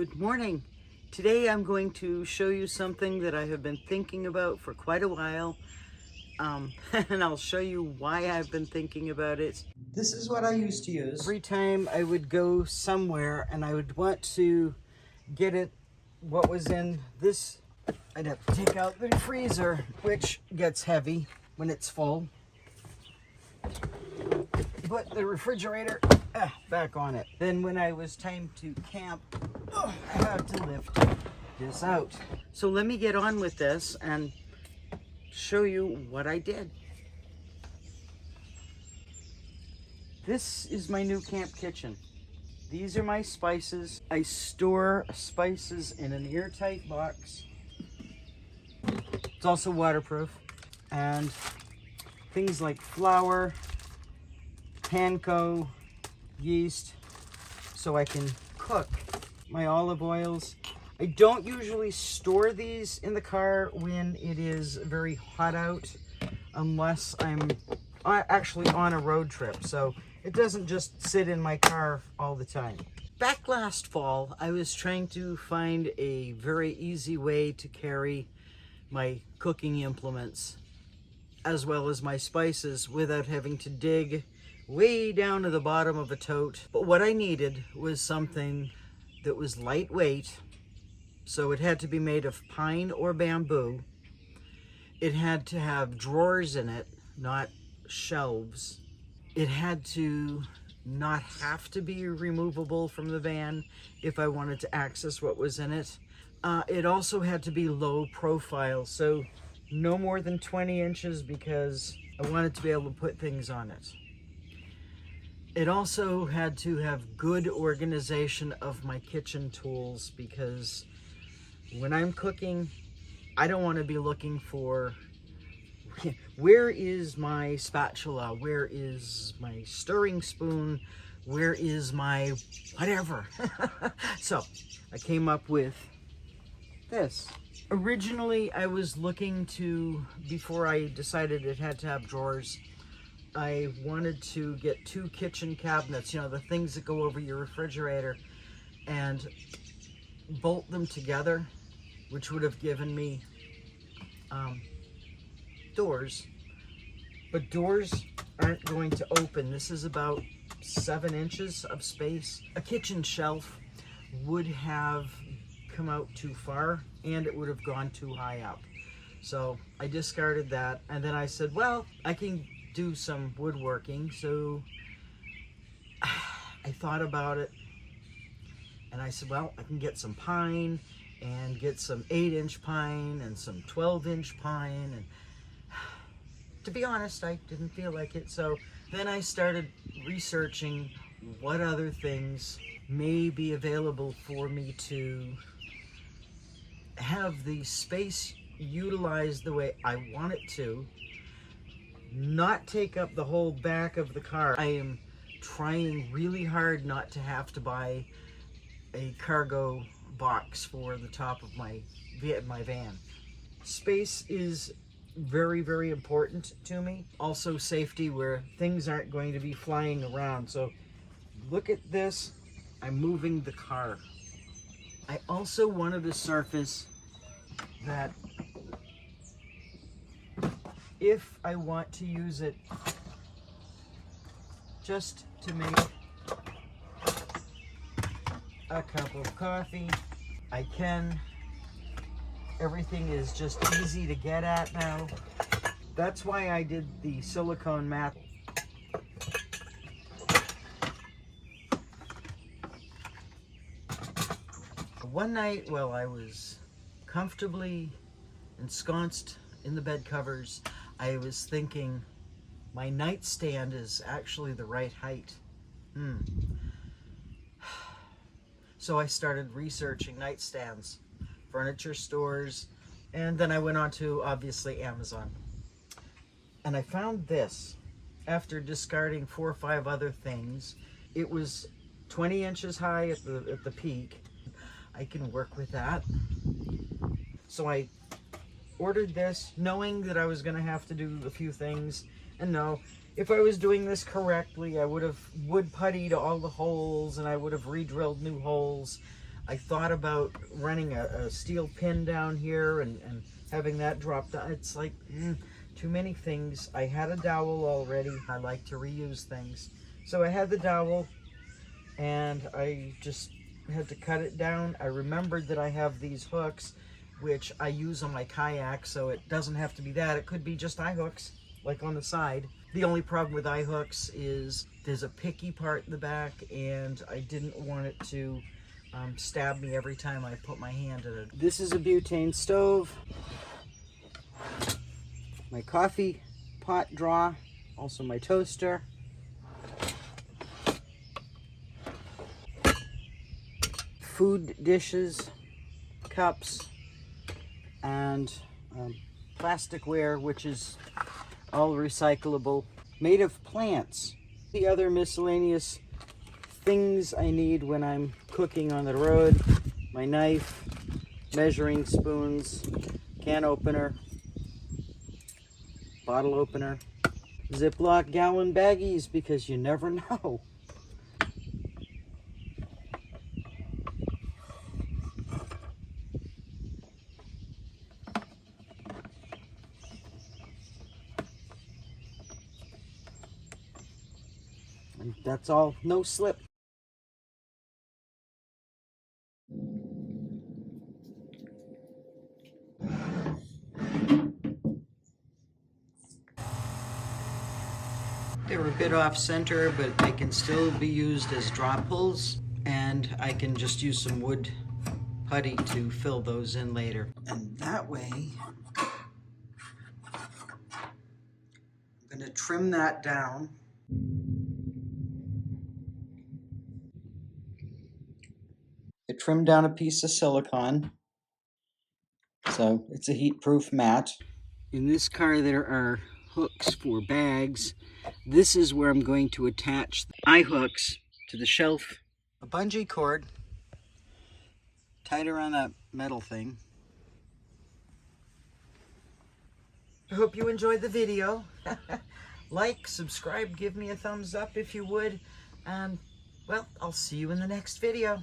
Good morning. Today I'm going to show you something that I have been thinking about for quite a while, and I'll show you why I've been thinking about it. This is what I used to use. Every time I would go somewhere and I would want to get it, what was in this, I'd have to take out the freezer, which gets heavy when it's full. Put the refrigerator back on it. Then when I was time to camp, I had to lift this out. So let me get on with this and show you what I did. This is my new camp kitchen. These are my spices. I store spices in an airtight box. It's also waterproof. And things like flour, panko, yeast, so I can cook. My olive oils. I don't usually store these in the car when it is very hot out, unless I'm actually on a road trip, so it doesn't just sit in my car all the time. Back last fall, I was trying to find a very easy way to carry my cooking implements as well as my spices without having to dig way down to the bottom of a tote. But what I needed was something that was lightweight, so it had to be made of pine or bamboo. It had to have drawers in it, not shelves. It had to not have to be removable from the van if I wanted to access what was in it. It also had to be low profile, so no more than 20 inches because I wanted to be able to put things on it. It also had to have good organization of my kitchen tools, because when I'm cooking, I don't want to be looking for where is my spatula, where is my stirring spoon, where is my whatever. So I came up with this. Originally, I was looking to, before I decided it had to have drawers, I wanted to get 2 kitchen cabinets, you know, the things that go over your refrigerator, and bolt them together, which would have given me doors. But doors aren't going to open. This is about 7 inches of space. A kitchen shelf would have come out too far, and it would have gone too high up. So I discarded that, and then I said, well, I can do some woodworking. So I thought about it, and I said, well, I can get some pine and get some 8-inch pine and some 12-inch pine, and to be honest, I didn't feel like it. So then I started researching what other things may be available for me to have the space utilized the way I want it to, not take up the whole back of the car. I am trying really hard not to have to buy a cargo box for the top of my van. Space is very, very important to me. Also safety, where things aren't going to be flying around. So look at this, I'm moving the car. I also wanted a surface that, if I want to use it just to make a cup of coffee, I can. Everything is just easy to get at now. That's why I did the silicone mat. One night while I was comfortably ensconced in the bed covers, I was thinking my nightstand is actually the right height. So I started researching nightstands, furniture stores, and then I went on to, obviously, Amazon. And I found this. After discarding 4 or 5 other things, it was 20 inches high at the peak. I can work with that. So I ordered this knowing that I was going to have to do a few things. And no, if I was doing this correctly, I would have wood puttied all the holes, and I would have re-drilled new holes. I thought about running a steel pin down here and having that drop down. It's like, too many things. I had a dowel already. I like to reuse things. So I had the dowel and I just had to cut it down. I remembered that I have these hooks, which I use on my kayak, so it doesn't have to be that. It could be just eye hooks, like on the side. The only problem with eye hooks is there's a picky part in the back, and I didn't want it to stab me every time I put my hand in it. This is a butane stove. My coffee pot draw, also my toaster. Food dishes, cups, and plasticware, which is all recyclable, made of plants. The other miscellaneous things I need when I'm cooking on the road: my knife, measuring spoons, can opener, bottle opener, Ziploc gallon baggies, because you never know. And that's all, no slip. They're a bit off center, but they can still be used as drop pulls, and I can just use some wood putty to fill those in later. And that way, I'm going to trim that down. I trimmed down a piece of silicone, so it's a heat-proof mat. In this car there are hooks for bags. This is where I'm going to attach the eye hooks to the shelf. A bungee cord tied around that metal thing. I hope you enjoyed the video. Like, subscribe, give me a thumbs up if you would. And, well, I'll see you in the next video.